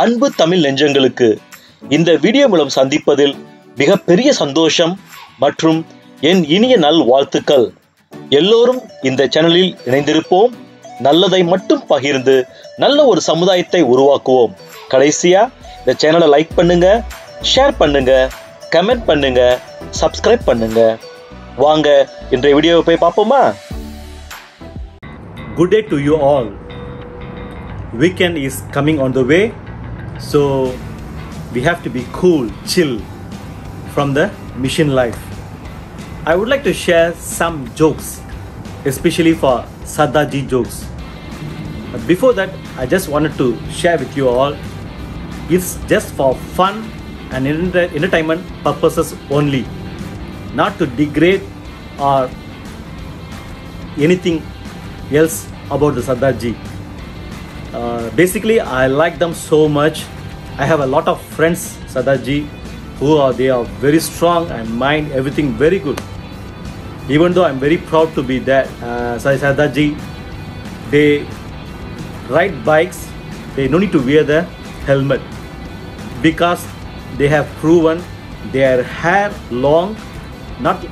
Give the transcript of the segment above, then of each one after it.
அன்பு தமிழ் நெஞ்சங்களுக்கு இந்த வீடியோ மூலம் சந்திப்பதில் மிகப்பெரிய சந்தோஷம் மற்றும் என் இனிய நல் வாழ்த்துக்கள். எல்லோரும் இந்த சேனலில் இணைந்திருப்போம். நல்லதை மட்டும் பகிர்ந்து நல்ல ஒரு சமுதாயத்தை உருவாக்குவோம். கடைசியா இந்த சேனலை லைக் பண்ணுங்க, ஷேர் பண்ணுங்க, கமெண்ட் பண்ணுங்க, சப்ஸ்கிரைப் பண்ணுங்க. வாங்க இன்றைய வீடியோவை போய் பார்ப்போமா? Good day to you all. Weekend is coming on the way, so we have to be cool, chill from the mission life. I would like to share some jokes, especially for Sardarji jokes. But before that, I just wanted to share with you all. It's just for fun and entertainment purposes only, not to degrade or anything else about the Sardarji. Basically, I like them so much. I have a lot of friends, Sardarji, they are very strong and mind everything very good. Even though I'm very proud to be that Sardarji, they ride bikes, they don't need to wear the helmet because they have proven their hair long.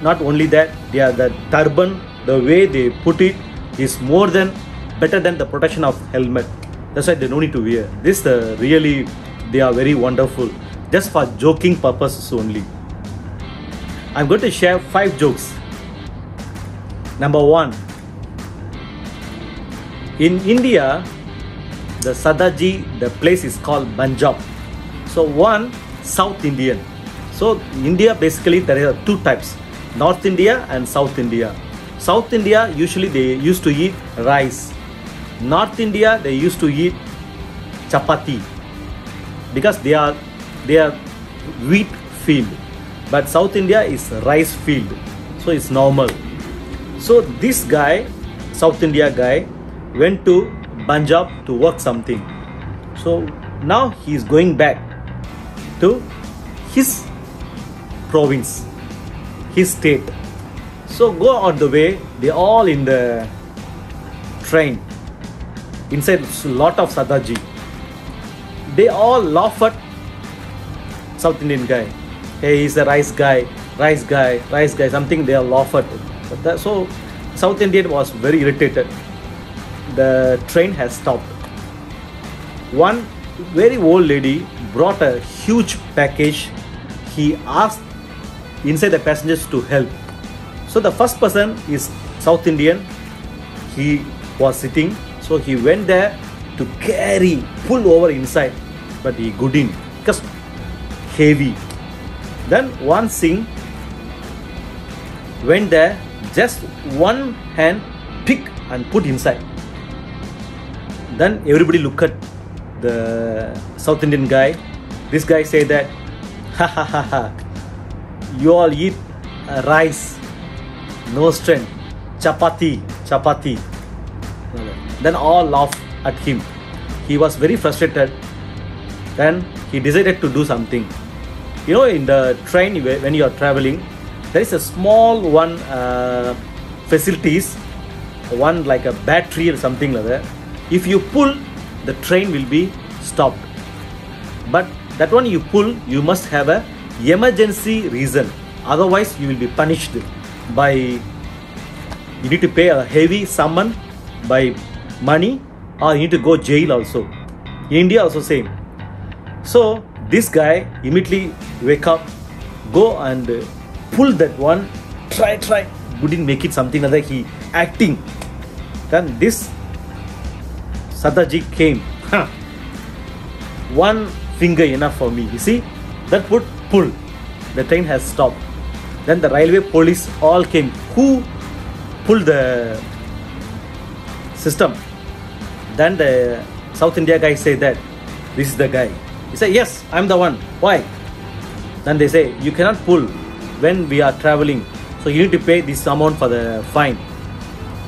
Not only that, the turban, the way they put it is more than better than the protection of helmet. That's why they don't need to wear this. Really, they are very wonderful. Just for joking purposes only, I'm going to share 5 jokes. Number 1. In India, the Sardarji, the place is called Punjab. So one, South Indian. So India, basically there are 2 types: North India and South India. South India, usually they used to eat rice. North India, they used to eat chapati because they are wheat field, but South India is rice field, so it's normal. So this guy, South India guy, went to Punjab to work something. So now he is going back to his province, his state. So go on the way, they all in the train. Inside a lot of Sardarji. They all laugh at South Indian guy. Hey, he's a rice guy, something they all laugh at. So South Indian was very irritated. The train has stopped. One very old lady brought a huge package. He asked inside the passengers to help. So the first person is South Indian. He was sitting, so he went there to pull over inside, but he couldn't because heavy. Then one Singh went there, just one hand pick and put inside. Then everybody look at the South Indian guy. This guy say that, ha ha ha ha, you all eat rice, no strength, chapati. Then all laughed at him. He was very frustrated. Then he decided to do something. You know, in the train when you are traveling, there is a small one facilities, one like a battery or something like that. If you pull, the train will be stopped. But that one you pull, you must have a emergency reason. Otherwise, you will be punished by, you need to pay a heavy summon by money, or you need to go jail also. In India also same. So this guy immediately wake up, go and pull that one, try, couldn't make it, something like that, he acting. Then this Sardarji came, one finger enough for me, you see, that pull, the train has stopped. Then the railway police all came. Who pulled the system? Then the South India guy say that this is the guy. He said, yes, I'm the one. Why? Then they say, you cannot pull when we are traveling, so you need to pay this amount for the fine.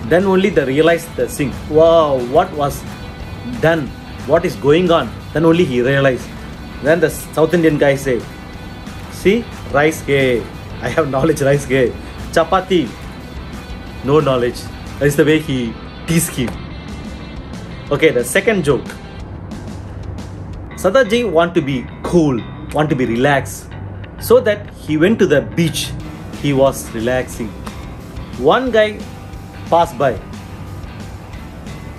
Then only they realized the thing. Wow, what was done? What is going on? Then only he realized. Then the South Indian guy say, see, rice gay, I have knowledge, rice gay. Chapati, no knowledge. That is the way he teased him. Okay, the second joke. Sadaji want to be cool, want to be relaxed. So that he went to the beach. He was relaxing. One guy passed by.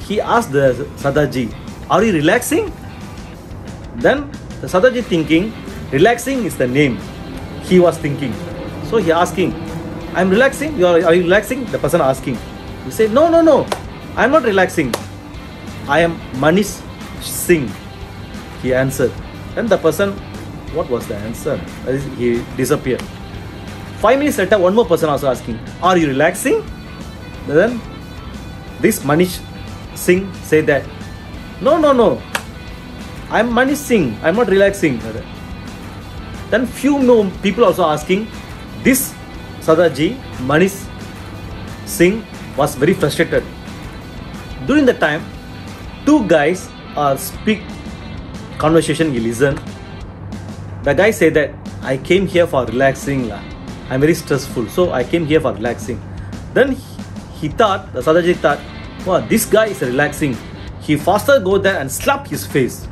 He asked the Sadaji, "Are you relaxing?" Then the Sadaji thinking, relaxing is the name. He was thinking. So he asking, "I'm relaxing. Are you relaxing?" The person asking. He said, "No, no, no. I'm not relaxing. I am Manish Singh." He answered. Then the person, what was the answer? He disappeared. 5 minutes later, one more person also asking, "Are you relaxing?" Then this Manish Singh said that, "No, no, no. I'm Manish Singh. I'm not relaxing." Then few more people also asking. This Sadaji, Manish Singh, was very frustrated. During the time, two guys speak conversation. He listened. The guy said that, "I came here for relaxing. I'm very stressful, so I came here for relaxing." Then he thought, the Sadaji thought, "Wow, this guy is relaxing." He faster go there and slap his face.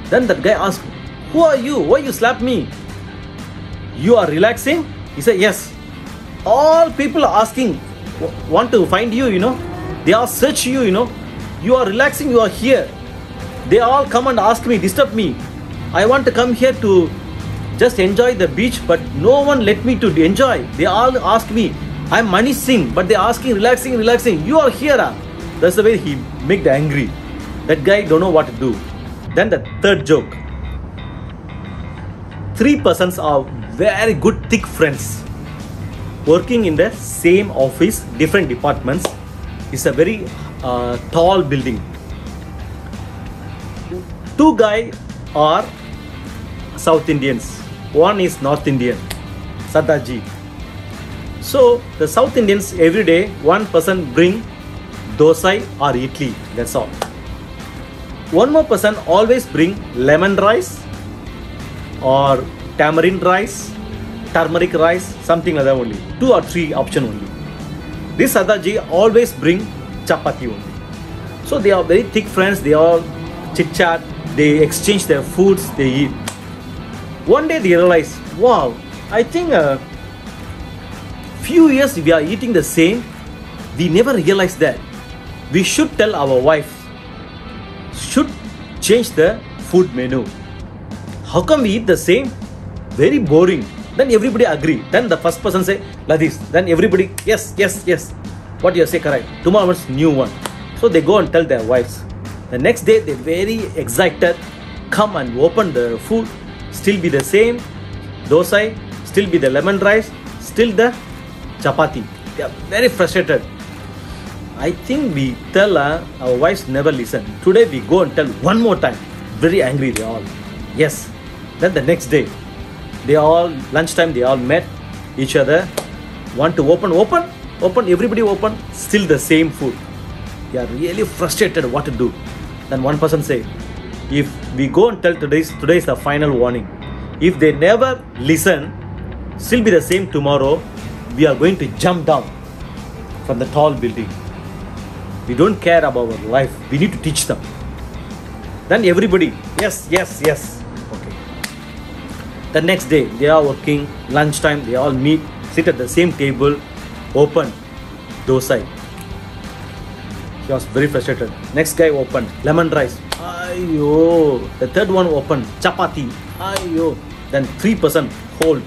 Then that guy asked, "Who are you? Why you slap me? You are relaxing?" He said, "Yes." All people are asking, want to find you, They all search you, You are relaxing, you are here. They all come and ask me, disturb me. I want to come here to just enjoy the beach, but no one let me to enjoy. They all ask me, I'm Manish Singh, but they're asking, relaxing, relaxing. You are here. That's the way he make the angry. That guy don't know what to do. Then the third joke. 3 persons are very good thick friends, working in the same office, different departments. It's a very tall building. 2 guys are South Indians. One is North Indian, Sadaji. So the South Indians, every day one person bring dosai or idli. That's all. One more person always bring lemon rice or tamarind rice, turmeric rice, something like that only. 2 or 3 option only. This Sadaji always bring chapati only. So they are very thick friends. They all chit chat. They exchange their foods. They eat. One day they realize, wow, I think few years we are eating the same. We never realized that. We should tell our wife, should change the food menu. How come we eat the same? Very boring. Then everybody agree. Then the first person say like this. Then everybody, yes, yes, yes. What you say correct. Tomorrow is new one. So they go and tell their wives. The next day they very excited. Come and open the food. Still be the same. Dosai. Still be the lemon rice. Still the chapati. They are very frustrated. I think we tell our wives never listen. Today we go and tell one more time. Very angry they all. Yes. Then the next day, they all, lunchtime they all met each other. Want to open, everybody open. Still the same food. They are really frustrated what to do. Then one person say, if we go and tell today is the final warning. If they never listen, still be the same tomorrow, we are going to jump down from the tall building. We don't care about our life. We need to teach them. Then everybody, yes, yes, yes. Okay. The next day, they are working, lunchtime, they all meet, sit at the same table, open dosai. He was very frustrated. Next guy opened lemon rice. Ayo. The third one opened chapati. Ayo. Then 3 person hold.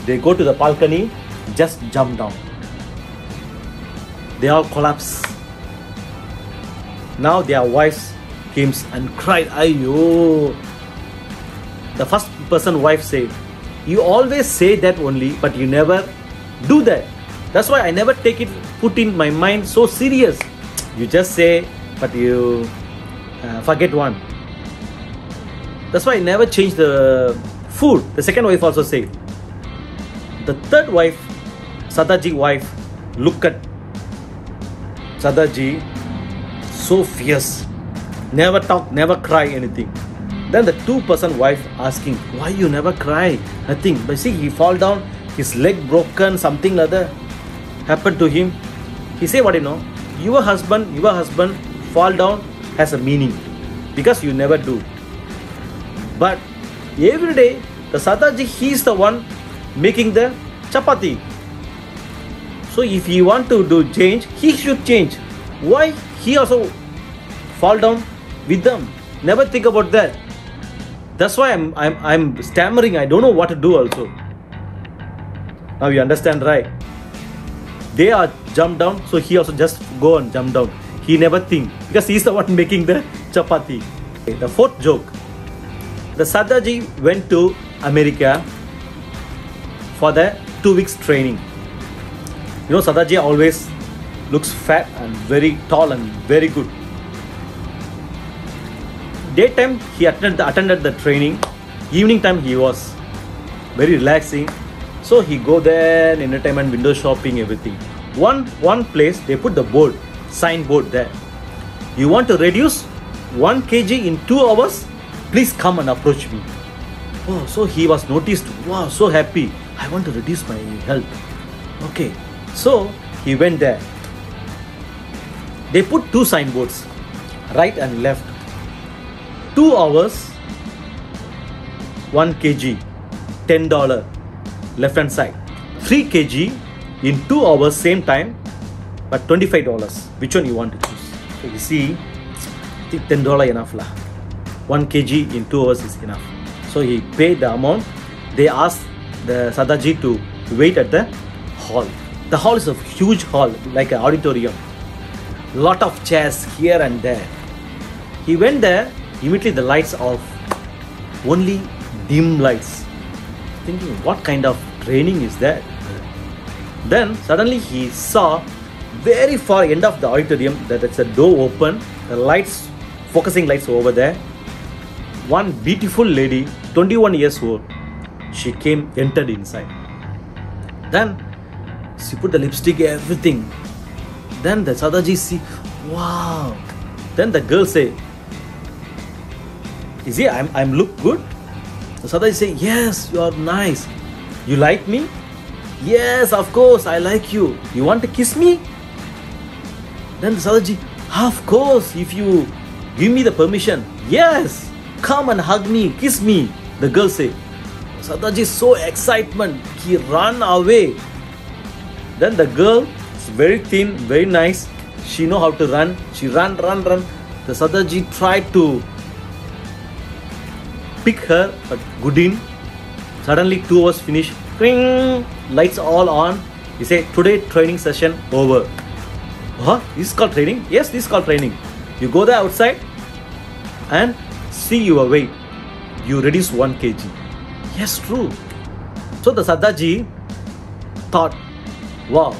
They go to the balcony, just jump down. They all collapse. Now their wives came and cried. Ayo. The first person wife said, you always say that only, but you never do that. That's why I never take it, put in my mind so serious. You just say, but you forget one. That's why I never change the food. The second wife also said. The third wife, Sadaji wife, look at Sadaji, so fierce. Never talk, never cry anything. Then the 2 person wife asking, why you never cry? Nothing. But see, he fall down, his leg broken, something like that happened to him. He say, what you know? Your husband fall down has a meaning because you never do. But every day, the Sadaji, he is the one making the chapati. So if he want to do change, he should change. Why he also fall down with them? Never think about that. That's why I'm stammering. I don't know what to do also. Now you understand, right? They are jump down, so he also just go and jump down. He never think because he's the one making the chapati. Okay, the fourth joke. The Sadaji went to America for the 2 weeks training. You know, Sadaji always looks fat and very tall and very good. Daytime he attended the training. Evening time he was very relaxing. So he go there, entertainment, window shopping, everything. One place they put the board, signboard there. You want to reduce 1 kg in 2 hours? Please come and approach me. Oh, so he was noticed. Wow, so happy. I want to reduce my health. Okay, so he went there. They put 2 signboards, right and left. 2 hours, 1 kg, $10, left hand side. 3 kg in 2 hours, same time, but $25. Which one you want to choose? So you see, I think $10 enough lah. 1 kg in 2 hours is enough. So he paid the amount. They asked the Sadaji to wait at the hall. The hall is a huge hall, like an auditorium. Lot of chairs here and there. He went there, immediately the lights off. Only dim lights. Thinking, what kind of training is that? Then suddenly he saw very far end of the auditorium that it's a door open, the lights, focusing lights over there. One beautiful lady, 21 years old, she entered inside. Then she put the lipstick, everything. Then the Sadaji see, wow. Then the girl say, is it I'm look good? The Sadaji say, yes, you are nice. You like me? Yes, of course, I like you. You want to kiss me? Then the Sadaji, of course, if you give me the permission. Yes, come and hug me, kiss me. The girl say. Sadaji so excitement, he ran away. Then the girl is very thin, very nice. She know how to run. She run. The Sadaji tried to pick her, but couldn't. Suddenly 2 hours finished. Ring, lights all on. He said, today training session over. Huh? This is called training? Yes, this is called training. You go there outside and see your weight. You reduce 1 kg. Yes, true. So the Sadaji thought, wow,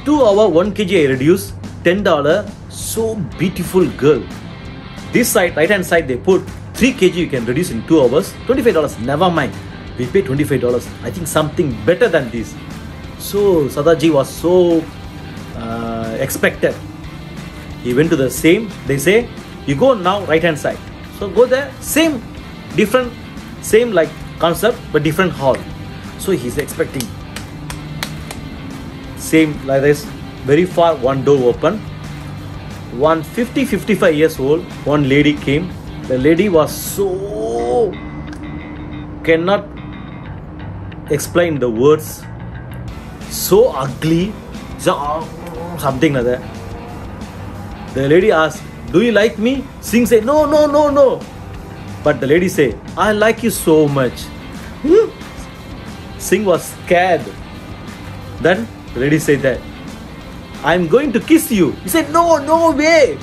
2 hour 1 kg I reduce, $10. So beautiful girl. This side, right hand side, they put 3 kg you can reduce in 2 hours, $25. Never mind. We pay $25. I think something better than this. So Sadaji was so expected. He went to the same. They say, you go now right hand side. So go there, same, different, same like concept, but different hall. So he's expecting same like this. Very far, one door open. One 55 years old, one lady came. The lady was so, cannot explain the words, so ugly, something like that. The lady asked, do you like me? Singh said, no. But the lady said, I like you so much. Singh was scared. Then the lady said that, I'm going to kiss you. He said, no way.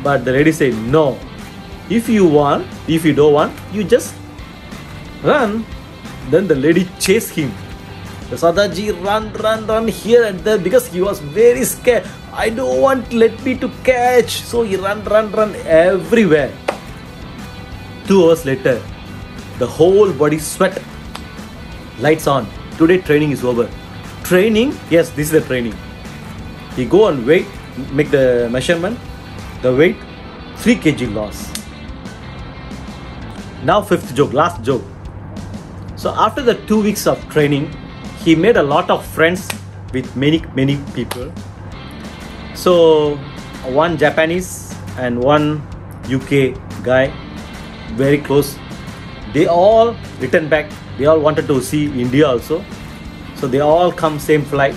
But the lady said, no. If you want, if you don't want, you just run. Then the lady chased him. The Sadaji run here and there because he was very scared. I don't want let me to catch. So he run everywhere. 2 hours later, the whole body sweat. Lights on. Today training is over. Training? Yes, this is the training. He go and weight, make the measurement. The weight, 3 kg loss. Now 5th joke, last joke. So after the 2 weeks of training, he made a lot of friends with many people. So one Japanese and one UK guy. very close. They all returned back. They all wanted to see India also. So they all come same flight.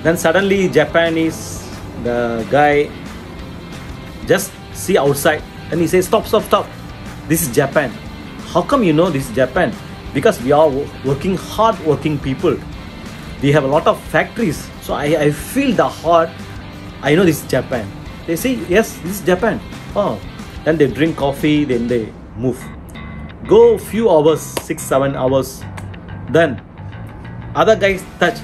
Then suddenly Japanese, the guy just see outside and he says, stop, stop, stop. This is Japan. How come you know this is Japan? Because we are hard working people. We have a lot of factories. So I feel the heart. I know this is Japan. They say, yes, this is Japan. Oh, then they drink coffee, then they move. Go few hours, 6-7 hours. Then other guys touch.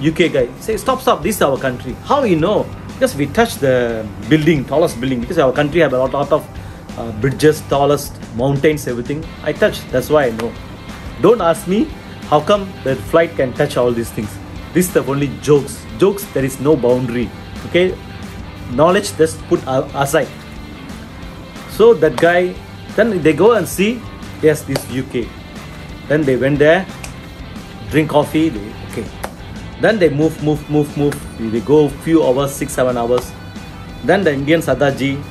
UK guy say, stop, stop, this is our country. How you know? Because we touch the building, tallest building. Because our country have a lot of bridges, tallest mountains, everything. I touch, that's why I know. Don't ask me how come the flight can touch all these things. This is the only jokes. Jokes, there is no boundary. Okay, knowledge just put aside. So that guy, then they go and see, yes, this UK. Then they went there, drink coffee, okay. Then they move. They go few hours, 6-7 hours. Then the Indian Sardarji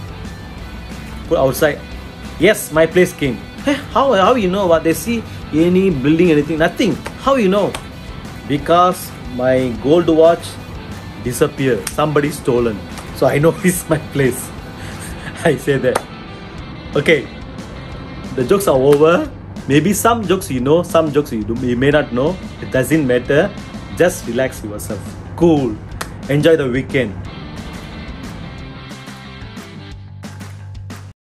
put outside. Yes, my place came. Hey, how you know what? They see any building, anything, nothing. How you know? Because my gold watch disappeared. Somebody stolen. So I know this is my place. I say that. Okay. The jokes are over. Maybe some jokes you know, some jokes you may not know. It doesn't matter. Just relax yourself. Cool. Enjoy the weekend.